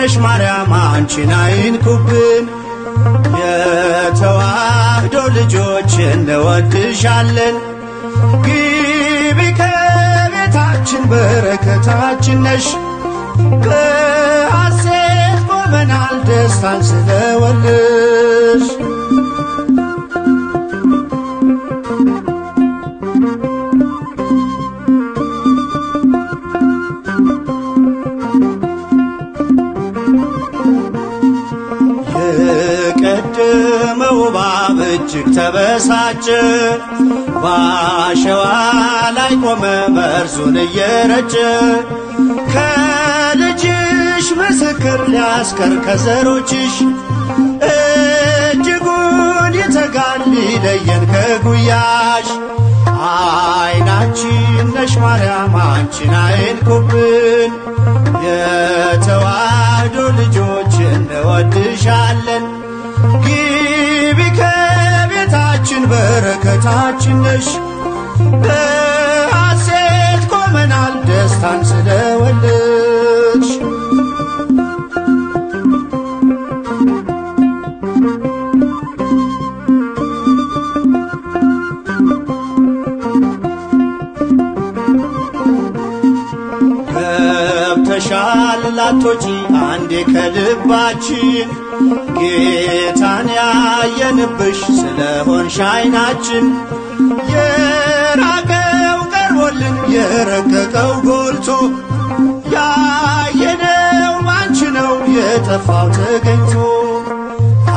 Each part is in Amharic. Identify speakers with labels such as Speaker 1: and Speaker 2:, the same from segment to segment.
Speaker 1: ነሽ ማርያም አንቺን አይንኩብን። የተዋህዶ ልጆች እንወድሻለን። ግቢ ከቤታችን በረከታችን ነሽ። በሐሴት ቆመናል ደስታን ስለወለድሽ። የቀደመው እባብ እጅግ ተበሳጨ፣ በአሸዋ ላይ ቆመ መርዙን እየረጨ። ከልጅሽ ምስክር ሊያስቀር ከዘሮችሽ፣ እጅጉን ይተጋል ሊለየን ከጉያሽ። አይናችን ነሽ ማርያም አንቺን አይንኩብን። የተዋህዶ ልጆች እንወድሻለን። ግቢ ከቤታችን በረከታችን ነሽ። በሐሴት ቆመናል ደስታን ስለወለድሽ። ገብተሻል ላቶጪ አንዴ ከልባችን፣ ጌታን ያየንብሽ ስለሆንሽ አይናችን። የራቀው ቀርቦልን የረቀቀው ጎልቶ፣ ያየነው ባንቺ ነው የጠፋው ተገኝቶ።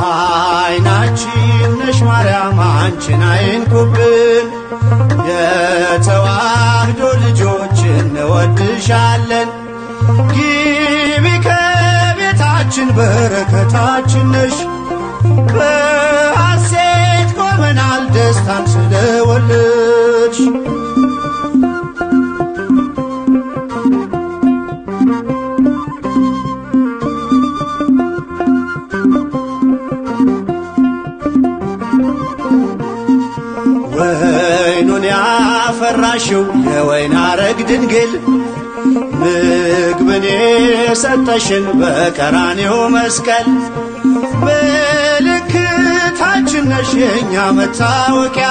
Speaker 1: አይናችን ነሽ ማርያም አንቺን አይንኩብን። የተዋህዶ ልጆች እንወድሻለን። ግቢ ከቤታችን በረከታችን ነሽ። በሐሴት ቆመናል ደስታን ስለወለድሽ። ወይኑን ያፈራሽው የወይን አረግ ድንግል፣ ምግብን የሰጠሽን በቀራንዮ መስቀል። ምልክታችን ነሽ የእኛ መታወቂያ፣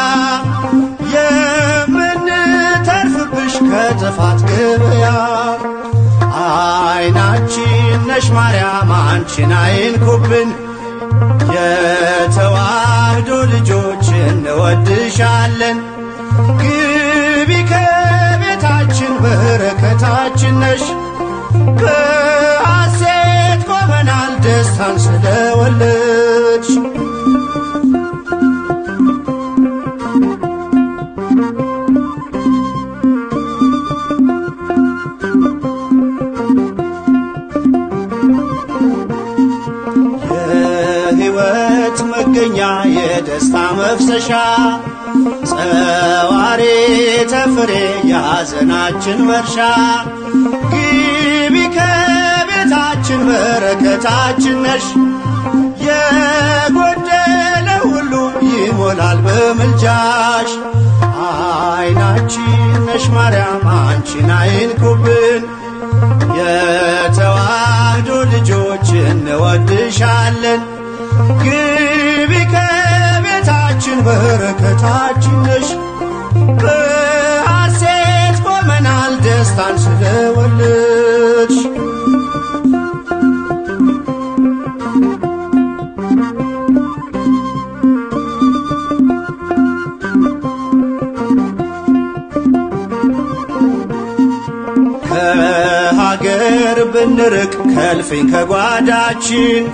Speaker 1: የምንተርፍብሽ ከጥፋት ገበያ። አይናችን ነሽ ማርያም አንቺን አይንኩብን። የተዋህዶ ልጆች እንወድሻለን። ግቢ ከቤታችን በረከታችን ነሽ። በሐሴት ቆመናል ደስታን ስለወለድሽ። የሕይወት መገኛ የደስታ መፍሰሻ፣ ጸዋሬ ተፍሬ የሐዘናችን መርሻ። ግቢ ከቤታችን በረከታችን ነሽ። የጎደለ ሁሉ ይሞላል በምልጃሽ። አይናችን ነሽ ማርያም አንቺን አይንኩብን። የተዋህዶ ልጆች እንወድሻለን። ግቢ ከቤታችን በረከታችን ነሽ። በሐሴት ቆመናል ደስታን ስለወለድሽ። ከሀገር ብንርቅ ከልፍኝ ከጓዳችን፣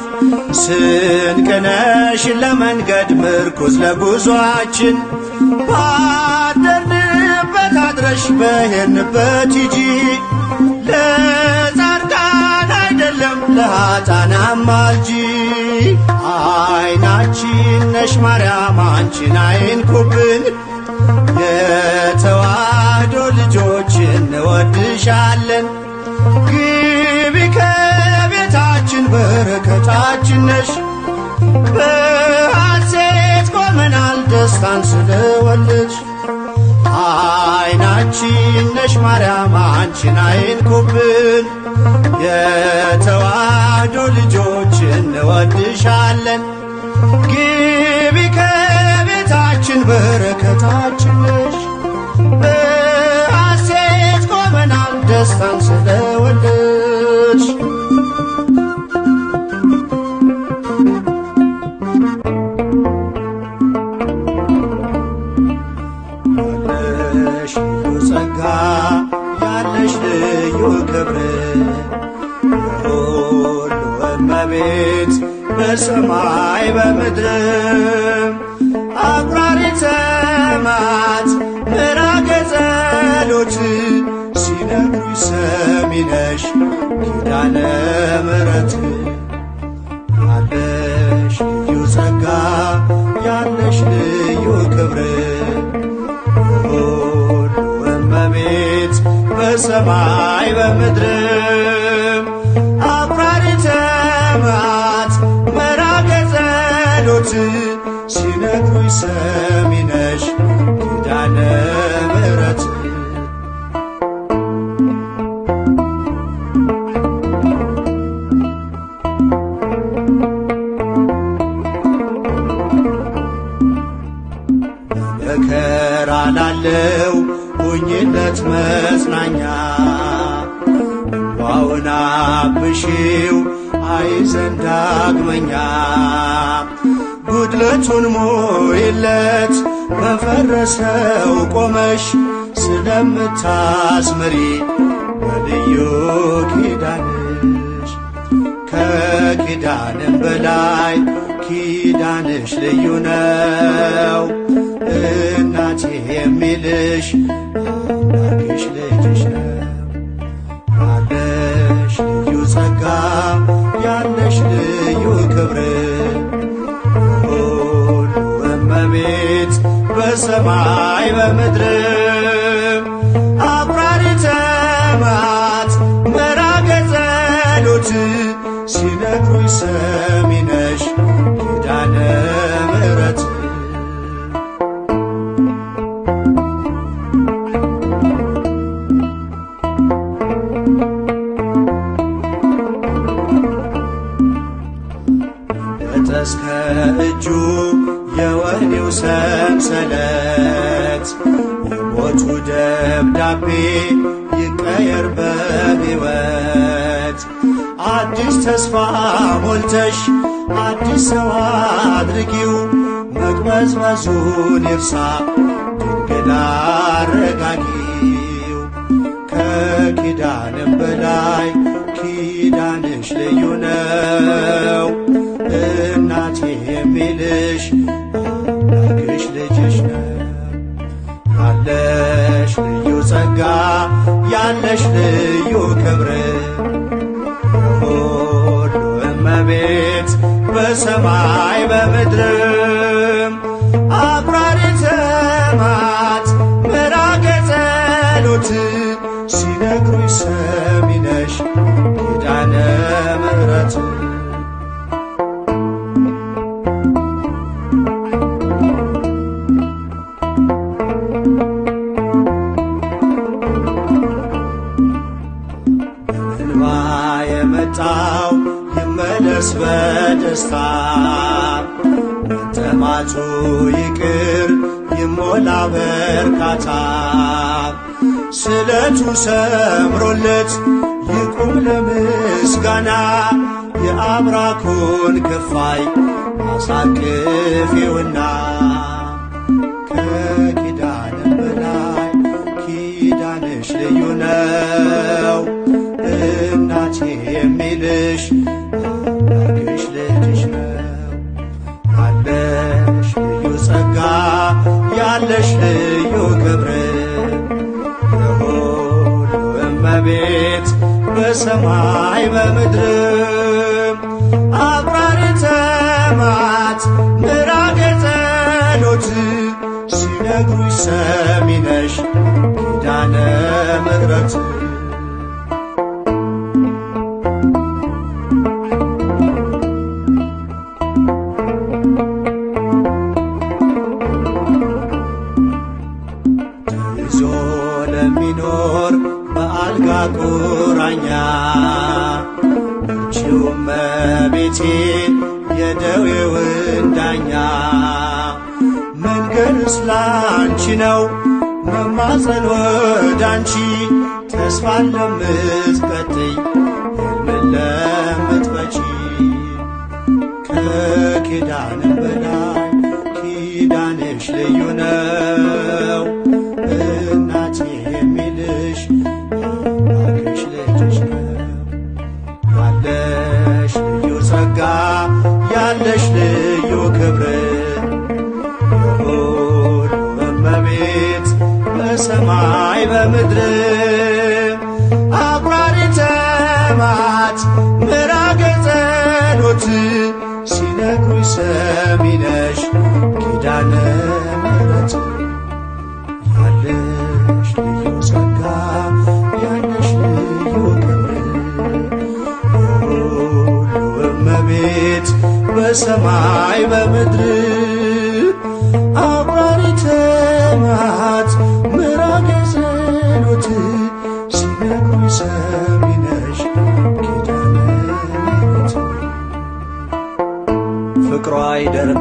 Speaker 1: ስንቅነሽ ለመንገድ ምርኩዝ ለጉዞአችን። ባደርንበት አድረሽ በሄድንበት ሂጂ፣ ለጻድቃን አይደለም ለኃጥአን አማልጂ። አይናችን ነሽ ማርያም አንቺን አይንኩብን። የተዋህዶ ልጆች እንወድሻለን። ግቢ ከቤታችን በረከታችን ነሽ። በሐሴት ቆመናል ደስታን ስለወለድሽ። አይናችን ነሽ ማርያም አንቺን አይንኩብን። የተዋህዶ እንወድሻለን። ግቢ ከቤታችን በረከታችን ነሽ። በሐሴት ቆመናል ደስታን ስለወለድሽ። ያለሽ ልዩ ጸጋ ያለሽ ልዩ ክብር የሁሉ እመቤት በሰማይ በምድርም አቁራሪተ መዓት ምዕራገ ጸሎት ሲነግሩሽ ሰሚ ነሽ ኪዳነ ምሕረት። ያለሽ ልዩ ጸጋ ያለሽ ልዩ ክብር የሁሉ እመቤት በሰማይ በምድርም አቁራሪተ መዓት ምዕራገ ጸሎት ሲነግሩሽ ሰሚ ነሽ ኪዳነ ምሕረት። በመከራ ላለው ሁኝለት መጽናኛ እንባውን አብሺው አይዘን ዳግመኛ። ጉድለቱን ሞይለት በፈረሰው ቆመሽ ስለምታስምሪ በልዩ ኪዳንሽ። ከኪዳንም በላይ ኪዳንሽ ልዩ ነው። እናቴ የሚልሽ አምላክሽ ልጅሽ ነው። ያለሽ ልዩ ጸጋ ያለሽ ልዩ ክብር የሁሉ እመቤት በሰማይ በምድርም አቁራሪተ መዓት ምዕራገ ጸሎት ሲነግሩሽ ሰሚ ነሽ ኪዳነ ምሕረት። እስከ እጁ የወህኒው ሰንሰለት የሞቱ ደብዳቤ ይቀየር በሕይወት። አዲስ ተስፋ ሞልተሽ አዲስ ሰው አድርጊው መቅበዝበዙን ይርሳ ድንግል አረጋጊው። ከኪዳንም በላይ ኪዳንሽ ልዩ ነው። እናቴ የሚልሽ አምላክሽ ልጅሽ ነው። ያለሽ ልዩ ጸጋ ያለሽ ልዩ ክብር የሁሉ እመቤት በሰማይ በምድርም አቁራሪተ መዓት ምዕራገ ጸሎት ሲነግሩሽ ሰሚ ነሽ ኪዳነ ምሕረት። የመጣው ይመለስ በደስታ መጠማቱ ይቅር ይሞላ በርካታ። ስለቱ ሰምሮለት ይቁም ለምስጋና የአብራኩን ክፋይ አሳቅፊውና። ከኪዳንም በላይ ኪዳንሽ ልዩ ነው። እናቴ የሚልሽ አምላክሽ ልጅሽ ነው። ያለሽ ልዩ ጸጋ ያለሽ ልዩ ክብር የሁሉ እመቤት በሰማይ በምድርም አቁራሪተ መዓት ምዕራገ ጸሎት ሲነግሩሽ ሰሚ ነሽ ኪዳነ ምሕረት። ለሚኖር በአልጋ ቁራኛ እርቺው እመቤቴ የደዌውን ዳኛ። መንገድስ ላንቺ ነው መማፀን ወዳንቺ፣ ተስፋን ለምትቀጥይ ሕልምን ለምትፈቺ። ከኪዳንም በላይ ኪዳንሽ ልዩ ነው፣ እናቴ የሚልሽ የባርክሽ ልጅሽ ነው። ያለሽ ልዩ ጸጋ ያለሽ ልዩ ክብር፣ የሁሉ እመቤት በሰማይ በምድር። አቁራሪተ መዓት ምራገ ጸሎት፣ ሲነግሩኝ ሰሚ ነሽ ኪዳነ ምሕረት። ያለሽ ልዩ ጸጋ ያለሽ ልዩ ክብር፣ የሁሉ እመቤት በሰማይ በምድር። አቁራሪተ መዓት ምራገ ጸሎት፣ ሲነግሩኝ ሰሚ ነሽ ኪዳነ ምሕረት። ፍቅሯ አይደርም